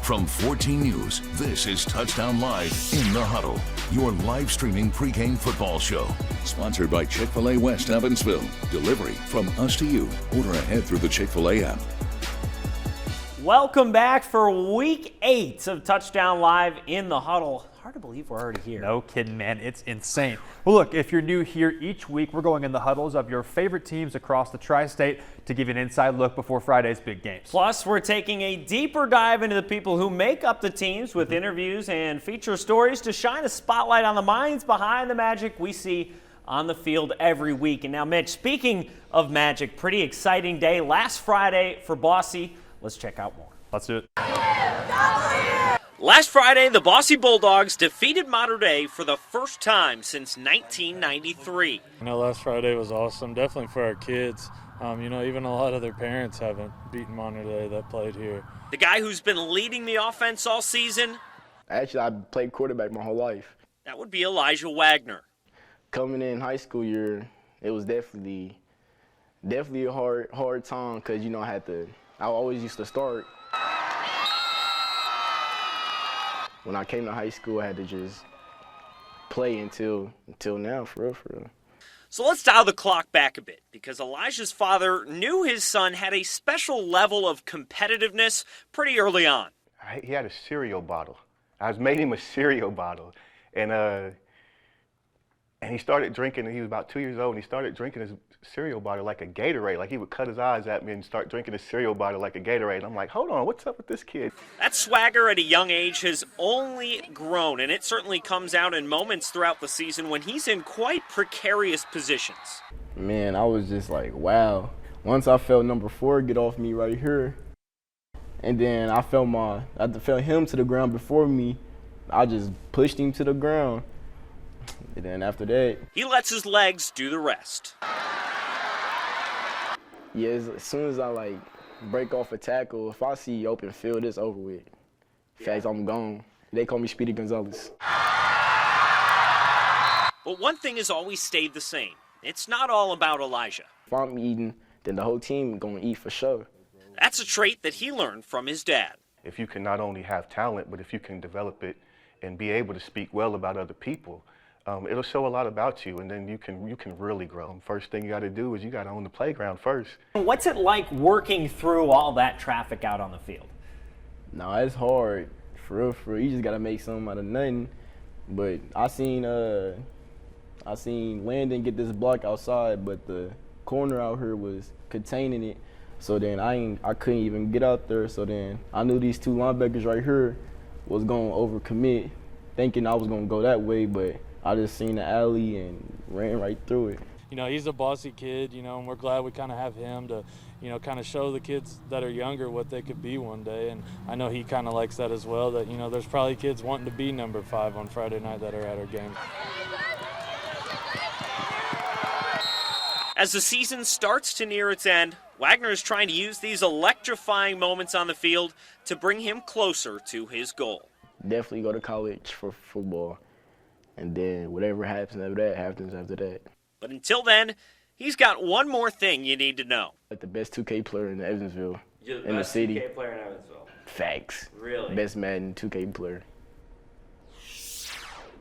From 14 News, this is Touchdown Live in the Huddle, your live streaming pregame football show. Sponsored by Chick-fil-A West Evansville. Delivery from us to you. Order ahead through the Chick-fil-A app. Welcome back for Week 8 of Touchdown Live in the Huddle. Hard to believe we're already here. No kidding, man. It's insane. Well, look, if you're new here, each week we're going in the huddles of your favorite teams across the tri-state to give you an inside look before Friday's big games. Plus, we're taking a deeper dive into the people who make up the teams with interviews and feature stories to shine a spotlight on the minds behind the magic we see on the field every week. And now, Mitch, speaking of magic, pretty exciting day last Friday for Bossy. Let's check out more. Let's do it. Last Friday, the Bossy Bulldogs defeated Mater Dei for the first time since 1993. Last Friday was awesome, definitely for our kids. Even a lot of their parents haven't beaten Mater Dei that played here. The guy who's been leading the offense all season? Actually, I played quarterback my whole life. That would be Elijah Wagner. Coming in high school year, it was definitely a hard time because, I always used to start. When I came to high school, I had to just play until now, for real. So let's dial the clock back a bit, because Elijah's father knew his son had a special level of competitiveness pretty early on. He had a cereal bottle. I made him a cereal bottle, and he started drinking. He was about 2 years old, and he started drinking his cereal bottle like a Gatorade. Like, he would cut his eyes at me and start drinking his cereal bottle like a Gatorade. I'm like, hold on, what's up with this kid? That swagger at a young age has only grown, and it certainly comes out in moments throughout the season when he's in quite precarious positions. Man, I was just like, wow. Once I felt number 4 get off me right here, and then I felt him to the ground before me, I just pushed him to the ground. And then after that, he lets his legs do the rest. Yeah, as soon as I break off a tackle, if I see open field, it's over with. In fact, I'm gone. They call me Speedy Gonzalez. But one thing has always stayed the same. It's not all about Elijah. If I'm eating, then the whole team gonna eat for sure. That's a trait that he learned from his dad. If you can not only have talent, but if you can develop it and be able to speak well about other people, it'll show a lot about you, and then you can really grow. First thing you got to do is you got to own the playground first. What's it like working through all that traffic out on the field? No, it's hard. For real. You just got to make something out of nothing. But I seen Landon get this block outside, but the corner out here was containing it. So then I couldn't even get out there. So then I knew these 2 linebackers right here was going to overcommit, thinking I was going to go that way, but I just seen the alley and ran right through it. He's a bossy kid, and we're glad we kind of have him to, kind of show the kids that are younger what they could be one day. And I know he kind of likes that as well, that, there's probably kids wanting to be number 5 on Friday night that are at our game. As the season starts to near its end, Wagner is trying to use these electrifying moments on the field to bring him closer to his goal. Definitely go to college for football. And then whatever happens after that, happens after that. But until then, he's got one more thing you need to know. Like the best 2K player in Evansville, in the city. Best 2K player in Evansville. Facts. Really? Best Madden 2K player.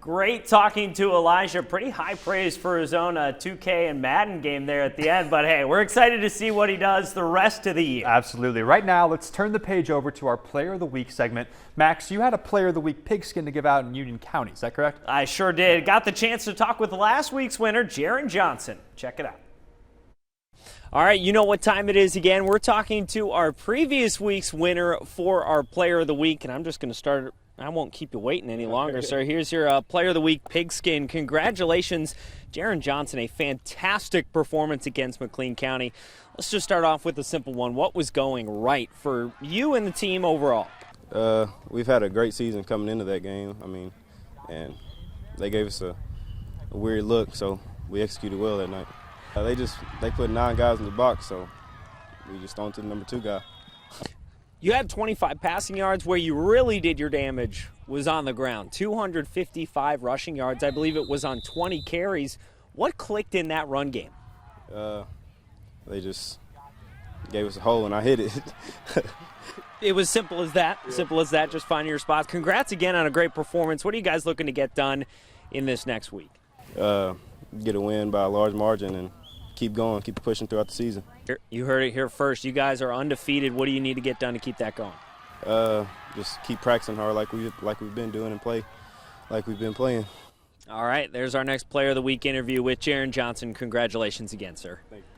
Great talking to Elijah. Pretty high praise for his own 2K and Madden game there at the end. But hey, we're excited to see what he does the rest of the year. Absolutely. Right now, let's turn the page over to our Player of the Week segment. Max, you had a Player of the Week pigskin to give out in Union County. Is that correct? I sure did. Got the chance to talk with last week's winner, Jaron Johnson. Check it out. All right, you know what time it is again. We're talking to our previous week's winner for our Player of the Week, and I'm just going to start. I won't keep you waiting any longer, sir. Here's your Player of the Week pigskin. Congratulations, Jaron Johnson, a fantastic performance against McLean County. Let's just start off with a simple one. What was going right for you and the team overall? We've had a great season coming into that game. And they gave us a weird look, so we executed well that night. They put 9 guys in the box, so we just thrown to the number 2 guy. You had 25 passing yards. Where you really did your damage was on the ground. 255 rushing yards. I believe it was on 20 carries. What clicked in that run game? They just gave us a hole, and I hit it. It was simple as that. Simple as that. Just finding your spots. Congrats again on a great performance. What are you guys looking to get done in this next week? Get a win by a large margin and keep going, keep pushing throughout the season. You heard it here first. You guys are undefeated. What do you need to get done to keep that going? Just keep practicing hard like we've been doing and play like we've been playing. All right, there's our next Player of the Week interview with Jaron Johnson. Congratulations again, sir. Thank you.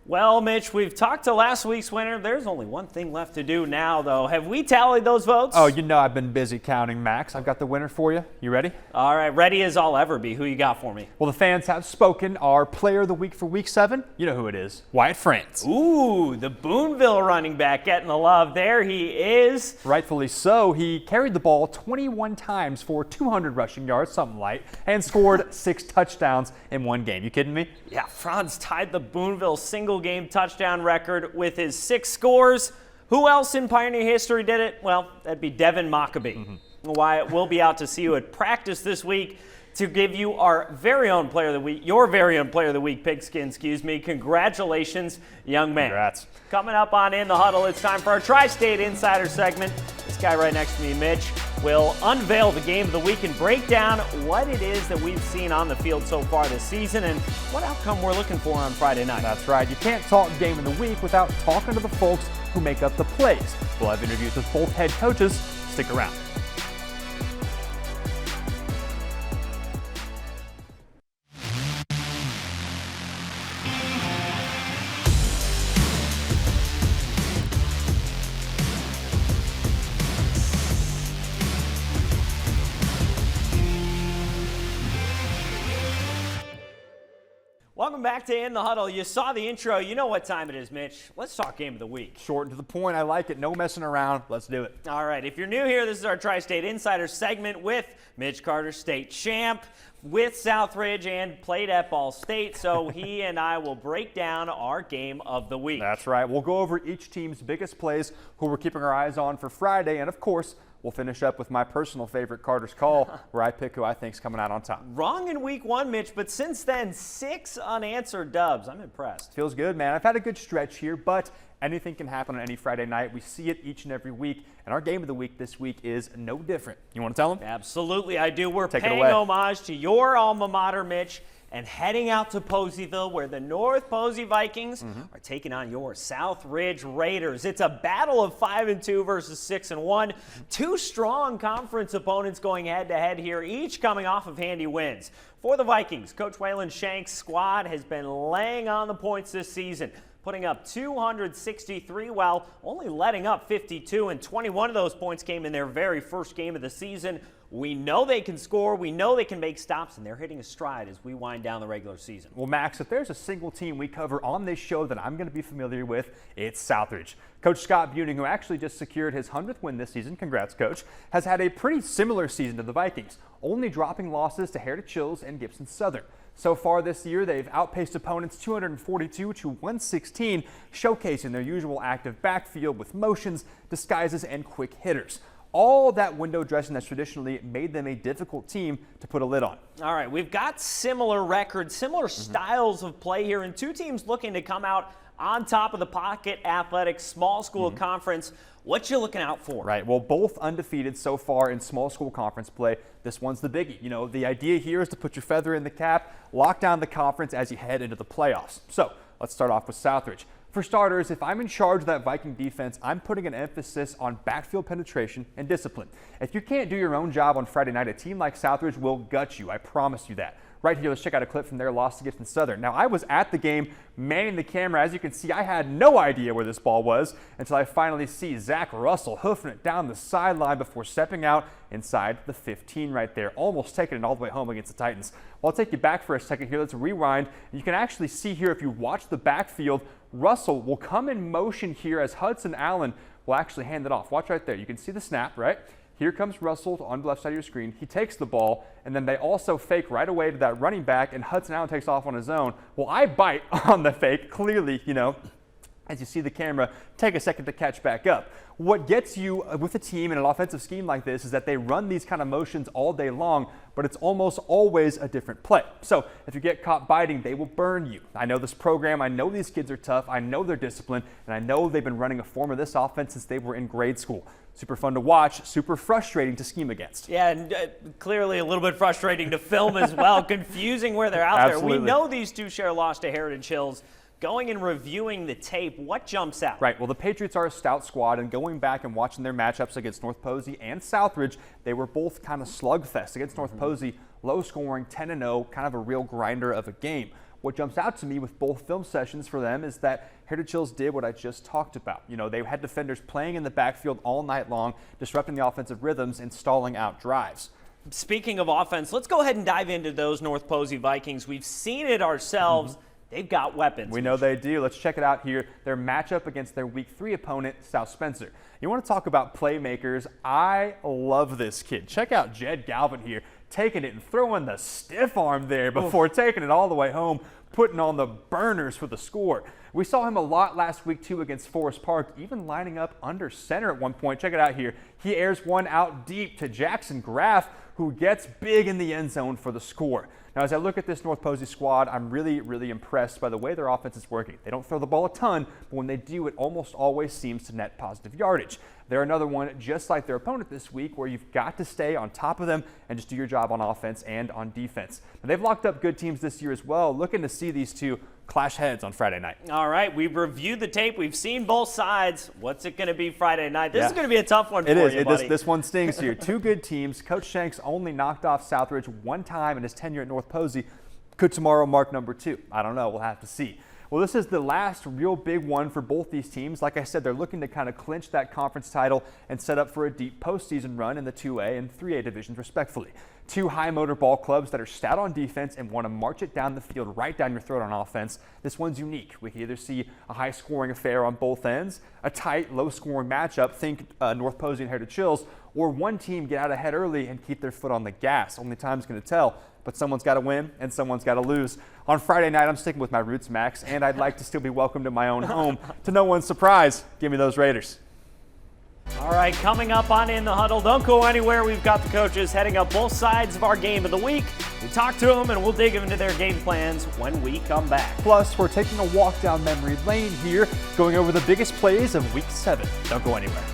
Well, Mitch, we've talked to last week's winner. There's only one thing left to do now, though. Have we tallied those votes? Oh, you know I've been busy counting, Max. I've got the winner for you. You ready? All right, ready as I'll ever be. Who you got for me? Well, the fans have spoken. Our Player of the Week for Week 7, you know who it is. Wyatt France. Ooh, the Boonville running back getting the love. There he is. Rightfully so. He carried the ball 21 times for 200 rushing yards, something light, and scored 6 touchdowns in one game. You kidding me? Yeah, Franz tied the Boonville single-game touchdown record with his 6 scores. Who else in Pioneer history did it? Well, that'd be Devin Mockabee. Wyatt will be out to see you at practice this week to give you our very own Player of the Week, your very own Player of the Week pigskin, excuse me. Congratulations, young man. Congrats. Coming up on In the Huddle, it's time for our Tri-State Insider segment. This guy right next to me, Mitch, will unveil the game of the week and break down what it is that we've seen on the field so far this season and what outcome we're looking for on Friday night. That's right. You can't talk game of the week without talking to the folks who make up the plays. We'll have interviews with both head coaches. Stick around. Welcome back to In the Huddle. You saw the intro. You know what time it is, Mitch. Let's talk game of the week. Short and to the point. I like it. No messing around. Let's do it. All right. If you're new here, this is our Tri-State Insider segment with Mitch Carter, state champ, with Southridge, and played at Ball State. So he and I will break down our game of the week. That's right. We'll go over each team's biggest plays, who we're keeping our eyes on for Friday, and of course, we'll finish up with my personal favorite, Carter's Call, where I pick who I think's coming out on top. Wrong in week 1, Mitch, but since then, 6 unanswered dubs. I'm impressed. Feels good, man. I've had a good stretch here, but anything can happen on any Friday night. We see it each and every week, and our game of the week this week is no different. You want to tell them? Absolutely, I do. We're Take it paying away. homage to your alma mater, Mitch, and heading out to Poseyville, where the North Posey Vikings are taking on your Southridge Raiders. It's a battle of 5-2 versus 6-1. 2 strong conference opponents going head-to-head here, each coming off of handy wins. For the Vikings, Coach Waylon Shank's squad has been laying on the points this season, putting up 263 while only letting up 52, and 21 of those points came in their very first game of the season. We know they can score, we know they can make stops, and they're hitting a stride as we wind down the regular season. Well, Max, if there's a single team we cover on this show that I'm going to be familiar with, it's Southridge. Coach Scott Buning, who actually just secured his 100th win this season, congrats, Coach, has had a pretty similar season to the Vikings, only dropping losses to Heritage Chills and Gibson Southern. So far this year, they've outpaced opponents 242 to 116, showcasing their usual active backfield with motions, disguises, and quick hitters. All that window dressing that's traditionally made them a difficult team to put a lid on. All right, we've got similar records, similar styles of play here, and 2 teams looking to come out on top of the Pocket Athletics Small School Conference. What you looking out for? Right, well, both undefeated so far in small school conference play. This one's the biggie. You know, the idea here is to put your feather in the cap, lock down the conference as you head into the playoffs. So let's start off with Southridge. For starters, if I'm in charge of that Viking defense, I'm putting an emphasis on backfield penetration and discipline. If you can't do your own job on Friday night, a team like Southridge will gut you. I promise you that. Right here, let's check out a clip from their loss to Gibson Southern. Now, I was at the game manning the camera. As you can see, I had no idea where this ball was until I finally see Zach Russell hoofing it down the sideline before stepping out inside the 15 right there, almost taking it all the way home against the Titans. Well, I'll take you back for a second here. Let's rewind. You can actually see here, if you watch the backfield, Russell will come in motion here as Hudson Allen will actually hand it off. Watch right there. You can see the snap, right? Here comes Russell on the left side of your screen. He takes the ball, and then they also fake right away to that running back, and Hudson Allen takes off on his own. Well, I bite on the fake, clearly, you know, as you see the camera take a second to catch back up. What gets you with a team in an offensive scheme like this is that they run these kind of motions all day long, but it's almost always a different play. So if you get caught biting, they will burn you. I know this program, I know these kids are tough, I know they're disciplined, and I know they've been running a form of this offense since they were in grade school. Super fun to watch, super frustrating to scheme against. Yeah, and clearly a little bit frustrating to film as well, confusing where they're out there. We know these two share a loss to Heritage Hills. Going and reviewing the tape, what jumps out? Right, well, the Patriots are a stout squad, and going back and watching their matchups against North Posey and Southridge, they were both kind of slugfest. Against North Posey, low scoring, 10-0, kind of a real grinder of a game. What jumps out to me with both film sessions for them is that Heritage Hills did what I just talked about. You know, they had defenders playing in the backfield all night long, disrupting the offensive rhythms and stalling out drives. Speaking of offense, let's go ahead and dive into those North Posey Vikings. We've seen it ourselves. They've got weapons. We know they do. Let's check it out here. Their matchup against their Week 3 opponent, South Spencer. You want to talk about playmakers? I love this kid. Check out Jed Galvin here, taking it and throwing the stiff arm there before taking it all the way home, putting on the burners for the score. We saw him a lot last week, too, against Forest Park, even lining up under center at one point. Check it out here. He airs one out deep to Jackson Graff, who gets big in the end zone for the score. Now, as I look at this North Posey squad, I'm really, really impressed by the way their offense is working. They don't throw the ball a ton, but when they do, it almost always seems to net positive yardage. They're another one, just like their opponent this week, where you've got to stay on top of them and just do your job on offense and on defense. Now, they've locked up good teams this year as well, looking to see these two clash heads on Friday night. All right, we've reviewed the tape. We've seen both sides. What's it going to be Friday night? This is going to be a tough one for you, buddy. This one stings here. Two good teams. Coach Shanks only knocked off Southridge one time in his tenure at North Posey. Could tomorrow mark number 2? I don't know. We'll have to see. Well, this is the last real big one for both these teams. Like I said, they're looking to kind of clinch that conference title and set up for a deep postseason run in the 2A and 3A divisions, respectfully. Two high motor ball clubs that are stout on defense and want to march it down the field right down your throat on offense. This one's unique. We can either see a high scoring affair on both ends, a tight, low scoring matchup, think North Posey and Heritage Hills, or one team get out ahead early and keep their foot on the gas. Only time's going to tell. But someone's got to win and someone's got to lose. On Friday night, I'm sticking with my roots, Max, and I'd like to still be welcome to my own home. To no one's surprise, give me those Raiders. All right, coming up on In the Huddle, don't go anywhere. We've got the coaches heading up both sides of our game of the week. We talk to them and we'll dig into their game plans when we come back. Plus, we're taking a walk down memory lane here, going over the biggest plays of Week 7. Don't go anywhere.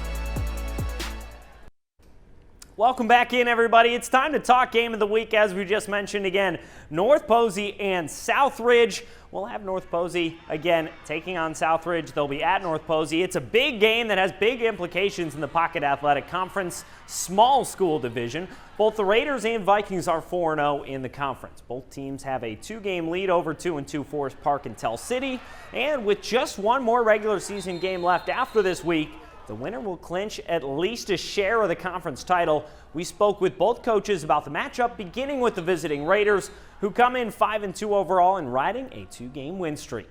Welcome back in, everybody. It's time to talk game of the week, as we just mentioned again. North Posey and Southridge. We'll have North Posey, again, taking on Southridge. They'll be at North Posey. It's a big game that has big implications in the Pocket Athletic Conference small school division. Both the Raiders and Vikings are 4-0 in the conference. Both teams have a 2-game lead over 2-2 Forest Park and Tell City. And with just one more regular season game left after this week, the winner will clinch at least a share of the conference title. We spoke with both coaches about the matchup, beginning with the visiting Raiders, who come in 5-2 overall and riding a 2-game win streak.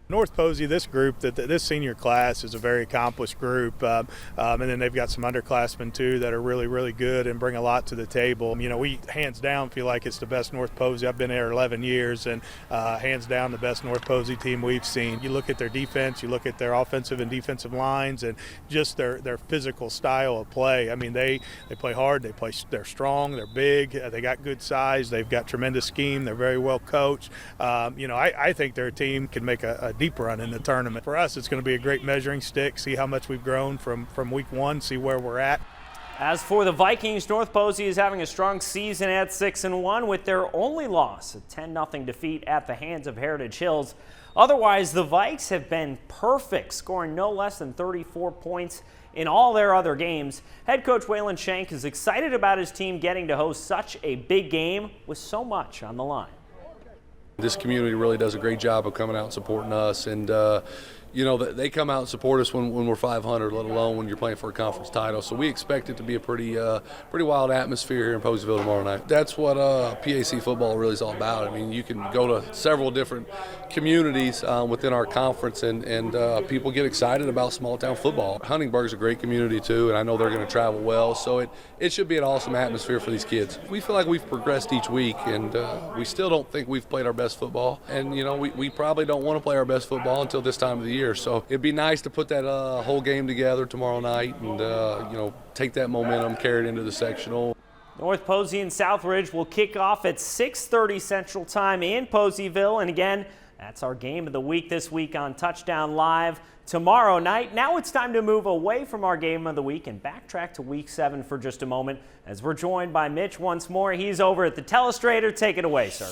North Posey, this group, this senior class is a very accomplished group, and then they've got some underclassmen too that are really, really good and bring a lot to the table. You know, we hands down feel like it's the best North Posey. I've been there 11 years, and hands down the best North Posey team we've seen. You look at their defense, you look at their offensive and defensive lines, and just their physical style of play. I mean, they play hard, they're strong, they're big, they got good size, they've got tremendous scheme, they're very well coached. You know, I think their team can make a deep run in the tournament. For us, it's going to be a great measuring stick, see how much we've grown from week 1, see where we're at. As for the Vikings, North Posey is having a strong season at 6-1 with their only loss, a 10-0 defeat at the hands of Heritage Hills. Otherwise, the Vikes have been perfect, scoring no less than 34 points in all their other games. Head coach Waylon Shank is excited about his team getting to host such a big game with so much on the line. This community really does a great job of coming out and supporting us, and you know, they come out and support us when we're 500, let alone when you're playing for a conference title. So we expect it to be a pretty wild atmosphere here in Poseyville tomorrow night. That's what PAC football really is all about. I mean, you can go to several different communities within our conference, and people get excited about small town football. Huntingburg's a great community too, and I know they're going to travel well. So it should be an awesome atmosphere for these kids. We feel like we've progressed each week, and we still don't think we've played our best football. And you know, we probably don't want to play our best football until this time of the year. year. So it'd be nice to put that whole game together tomorrow night and, take that momentum, carry it into the sectional. North Posey and Southridge will kick off at 6:30 Central Time in Poseyville. And again, that's our game of the week this week on Touchdown Live tomorrow night. Now it's time to move away from our game of the week and backtrack to week 7 for just a moment as we're joined by Mitch once more. He's over at the Telestrator. Take it away, sir.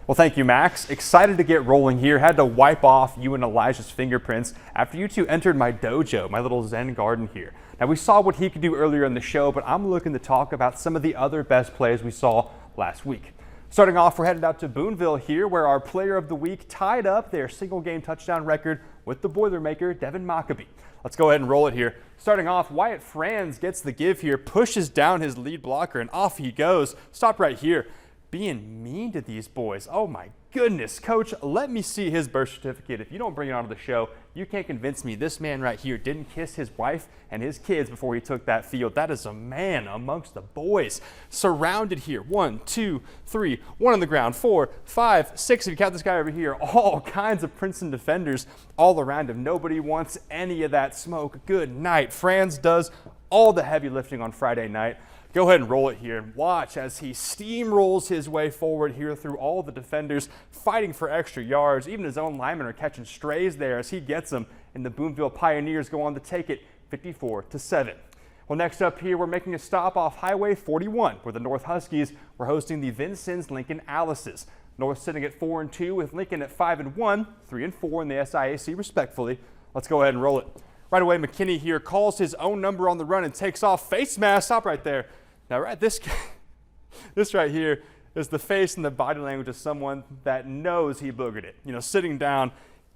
Well, thank you, Max. Excited to get rolling here. Had to wipe off you and Elijah's fingerprints after you two entered my dojo, my little Zen garden here. Now, we saw what he could do earlier in the show, but I'm looking to talk about some of the other best plays we saw last week. Starting off, we're headed out to Boonville here, where our player of the week tied up their single-game touchdown record with the Boilermaker, Devin Maccabee. Let's go ahead and roll it here. Starting off, Wyatt Franz gets the give here, pushes down his lead blocker, and off he goes. Stop right here. Being mean to these boys. Oh my goodness, coach, let me see his birth certificate. If you don't bring it onto the show, you can't convince me this man right here didn't kiss his wife and his kids before he took that field. That is a man amongst the boys. Surrounded here. 1, 2, 3, 1 on the ground, 4, 5, 6. If you count this guy over here, all kinds of Princeton defenders all around him. Nobody wants any of that smoke. Good night. Franz does all the heavy lifting on Friday night. Go ahead and roll it here and watch as he steamrolls his way forward here through all the defenders, fighting for extra yards. Even his own linemen are catching strays there as he gets them, and the Boonville Pioneers go on to take it 54-7. Well, next up here, we're making a stop off Highway 41, where the North Huskies were hosting the Vincennes Lincoln Alice's. North sitting at 4-2 with Lincoln at 5-1, 3-4 in the SIAC respectfully. Let's go ahead and roll it. Right away, McKinney here calls his own number on the run and takes off. Face mask, stop right there. Now, right, this right here is the face and the body language of someone that knows he boogered it. Sitting down,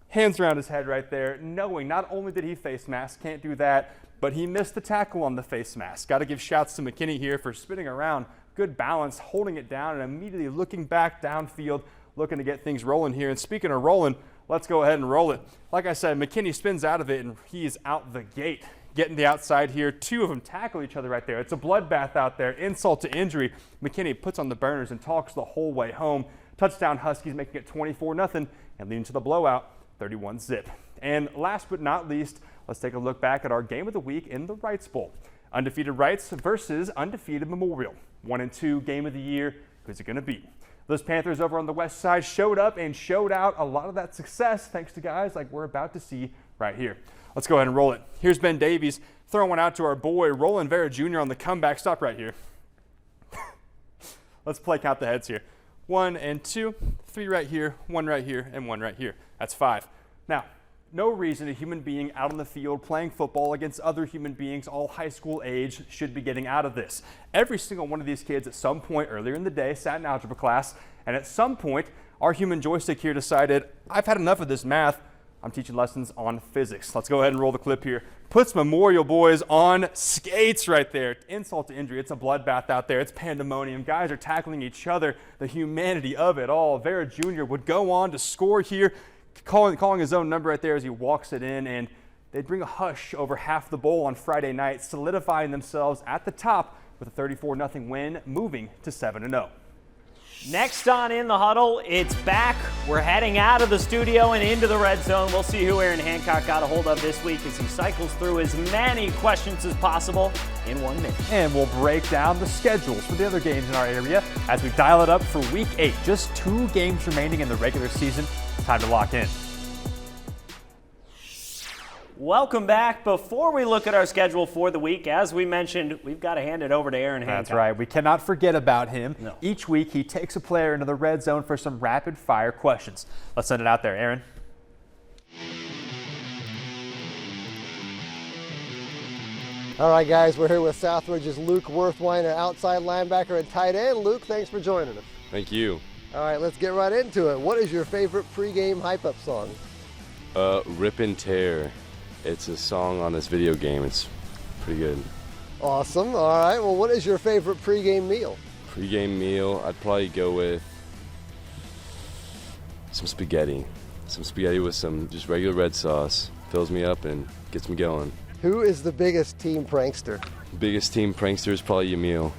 hands around his head right there, knowing not only did he face mask, can't do that, but he missed the tackle on the face mask. Got to give shouts to McKinney here for spinning around, good balance, holding it down, and immediately looking back downfield, looking to get things rolling here. And speaking of rolling, let's go ahead and roll it. Like I said, McKinney spins out of it, and he's out the gate. Getting the outside here. 2 of them tackle each other right there. It's a bloodbath out there. Insult to injury. McKinney puts on the burners and talks the whole way home. Touchdown Huskies making it 24-0 and leading to the blowout 31-zip. And last but not least, let's take a look back at our game of the week in the Wrights Bowl. Undefeated Wrights versus undefeated Memorial. 1-2 game of the year. Who's it going to be? Those Panthers over on the west side showed up and showed out a lot of that success thanks to guys like we're about to see right here. Let's go ahead and roll it. Here's Ben Davies throwing one out to our boy, Roland Vera Jr. on the comeback. Stop right here. Let's play count the heads here. 1 and 2, 3 right here, 1 right here, and 1 right here. That's 5. Now, no reason a human being out on the field playing football against other human beings all high school age should be getting out of this. Every single one of these kids at some point earlier in the day sat in algebra class, and at some point our human joystick here decided, I've had enough of this math. I'm teaching lessons on physics. Let's go ahead and roll the clip here. Puts Memorial boys on skates right there. Insult to injury. It's a bloodbath out there. It's pandemonium. Guys are tackling each other. The humanity of it all. Vera Jr. would go on to score here, calling his own number right there as he walks it in, and they'd bring a hush over half the bowl on Friday night, solidifying themselves at the top with a 34-0 win, moving to 7-0. Next on In the Huddle, it's back. We're heading out of the studio and into the red zone. We'll see who Aaron Hancock got a hold of this week as he cycles through as many questions as possible in 1 minute. And we'll break down the schedules for the other games in our area as we dial it up for Week 8. Just 2 games remaining in the regular season. Time to lock in. Welcome back. Before we look at our schedule for the week, as we mentioned, we've got to hand it over to Aaron Hancock. That's right. We cannot forget about him. No. Each week, he takes a player into the red zone for some rapid-fire questions. Let's send it out there, Aaron. All right, guys, we're here with Southridge's Luke Worthwine, outside linebacker and tight end. Luke, thanks for joining us. Thank you. All right, let's get right into it. What is your favorite pregame hype-up song? Rip and Tear. It's a song on this video game. It's pretty good. Awesome. All right. Well, what is your favorite pregame meal? Pre-game meal, I'd probably go with some spaghetti. Some spaghetti with some just regular red sauce. Fills me up and gets me going. Who is the biggest team prankster? Biggest team prankster is probably Yamil.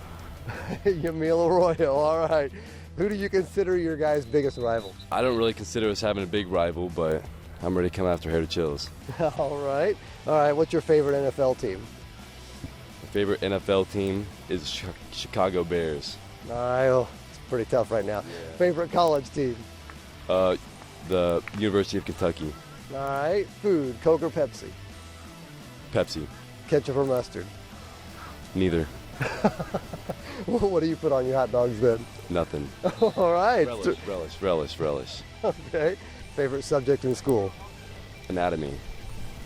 Yamil Arroyo. All right. Who do you consider your guys' biggest rival? I don't really consider us having a big rival, but I'm ready to come after Hair to Chills. All right. What's your favorite NFL team? My favorite NFL team is Chicago Bears. All right. Well, it's pretty tough right now. Yeah. Favorite college team? The University of Kentucky. All right. Food, Coke or Pepsi? Pepsi. Ketchup or mustard? Neither. What do you put on your hot dogs then? Nothing. All right. Relish. Okay. Favorite subject in school? Anatomy.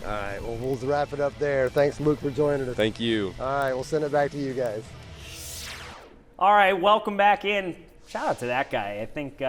All right. Well, we'll wrap it up there. Thanks, Luke, for joining us. Thank you. All right. We'll send it back to you guys. All right, welcome back in. Shout out to that guy. I think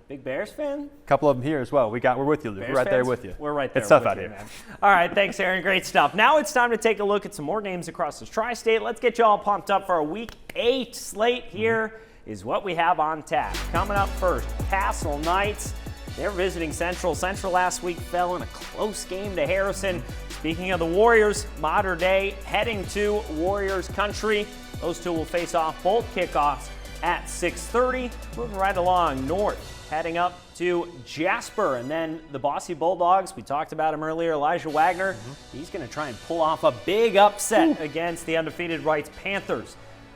big Bears fan. A couple of them here as well. We're with you, Luke. Bears We're right there fans? with you. We're right there. It's tough with out you, here. Man. All right, thanks, Aaron. Great stuff. Now it's time to take a look at some more games across the tri-state. Let's get you all pumped up for our Week 8 slate. Here is what we have on tap. Coming up first, Castle Knights. They're visiting Central. Central last week fell in a close game to Harrison. Speaking of the Warriors, Modern Day heading to Warriors country. Those two will face off, both kickoffs at 6:30. Moving right along north, heading up to Jasper. And then the Bossy Bulldogs, we talked about him earlier, Elijah Wagner. He's going to try and pull off a big upset against the undefeated Wrights Panthers.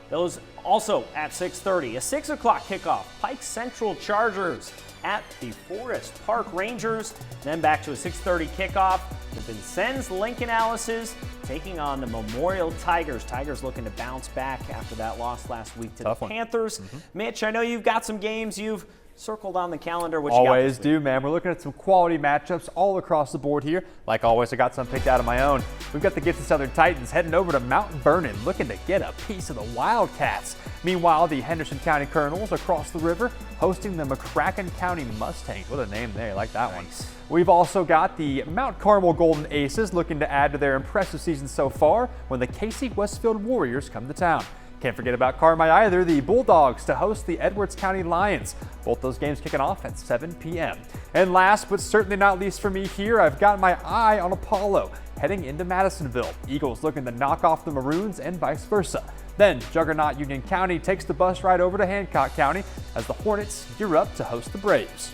Those also at 6:30. A 6 o'clock kickoff, Pike Central Chargers at the Forest Park Rangers. Then back to a 6:30 kickoff. The Vincennes Lincoln Alice's taking on the Memorial Tigers. Tigers looking to bounce back after that loss last week to the Panthers. Mitch, I know you've got some games you've circled on the calendar. What you got Always this do, week? man. We're looking at some quality matchups all across the board here. Like always, I got some picked out of my own. We've got the Gibson Southern Titans heading over to Mount Vernon, looking to get a piece of the Wildcats. Meanwhile, the Henderson County Colonels across the river hosting the McCracken County Mustangs. What a name there, I like that one. We've also got the Mount Carmel Golden Aces looking to add to their impressive season so far when the Casey Westfield Warriors come to town. Can't forget about Carmi either, the Bulldogs to host the Edwards County Lions. Both those games kicking off at 7 p.m. And last but certainly not least for me here, I've got my eye on Apollo heading into Madisonville. Eagles looking to knock off the Maroons and vice versa. Then Juggernaut Union County takes the bus ride over to Hancock County as the Hornets gear up to host the Braves.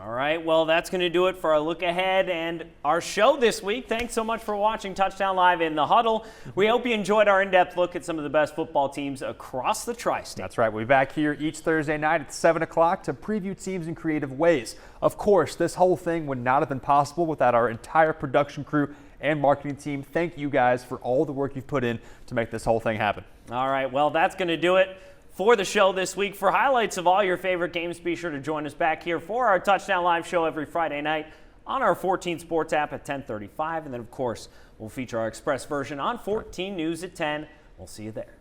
All right, well, that's going to do it for our look ahead and our show this week. Thanks so much for watching Touchdown Live in the Huddle. We hope you enjoyed our in-depth look at some of the best football teams across the tri-state. That's right. We'll be back here each Thursday night at 7 o'clock to preview teams in creative ways. Of course, this whole thing would not have been possible without our entire production crew and marketing team. Thank you guys for all the work you've put in to make this whole thing happen. All right, well, that's going to do it for the show this week. For highlights of all your favorite games, be sure to join us back here for our Touchdown Live show every Friday night on our 14 Sports app at 10:35. And then, of course, we'll feature our express version on 14 News at 10. We'll see you there.